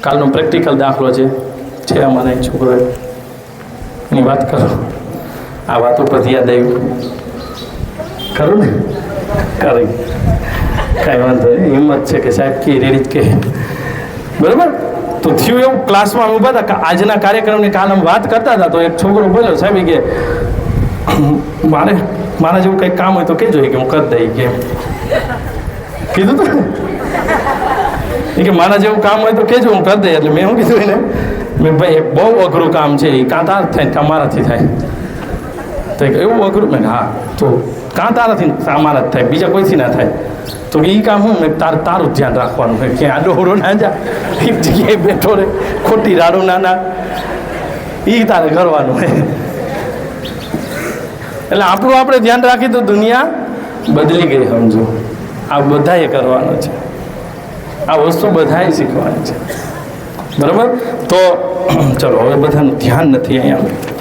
કાલનો પ્રેક્ટિકલ દાખલો છે અમારા એક છોકરો એની વાત કરો. આ વાત ઉપરથી યાદ આવ્યું ખરું ને કરી કાંઈ વાંધો નહીં. હિંમત છે કે સાહેબ કે રેડી જ કે બરાબર. તો થયું એવું, ક્લાસમાં ઊભા હતા આજના કાર્યક્રમની કાલ અમે વાત કરતા હતા. તો એક છોકરો બોલ્યો, સાહેબ કે મારા જેવું કંઈક કામ હોય તો કહેજો કે હું કરી દઈ કે કીધું તો કે મારા જેવું કામ હોય તો કહેજો હું કરી દઈ. એટલે મેં શું કીધું એને, મેં ભાઈ બહુ અઘરું કામ છે એ કાં તાર થાય કાં મારાથી થાય. તો એવું અઘરું? મેં હા તો કાં તારાથી મારા જ થાય, બીજા કોઈથી ના થાય. તો એ કામ હું મેં તારું ધ્યાન રાખવાનું હોય કે આડો હોડો ના જા, એક જગ્યાએ બેઠો રહે, ખોટી રાડું ના એ તારે કરવાનું હોય. એટલે આપણું આપણે ધ્યાન રાખીએ તો દુનિયા બદલી ગઈ સમજો. આ બધાએ કરવાનું છે, આ વસ્તુ બધાએ શીખવાની છે બરાબર. તો ચલો હવે બધાનું ધ્યાન નથી અહીંયા.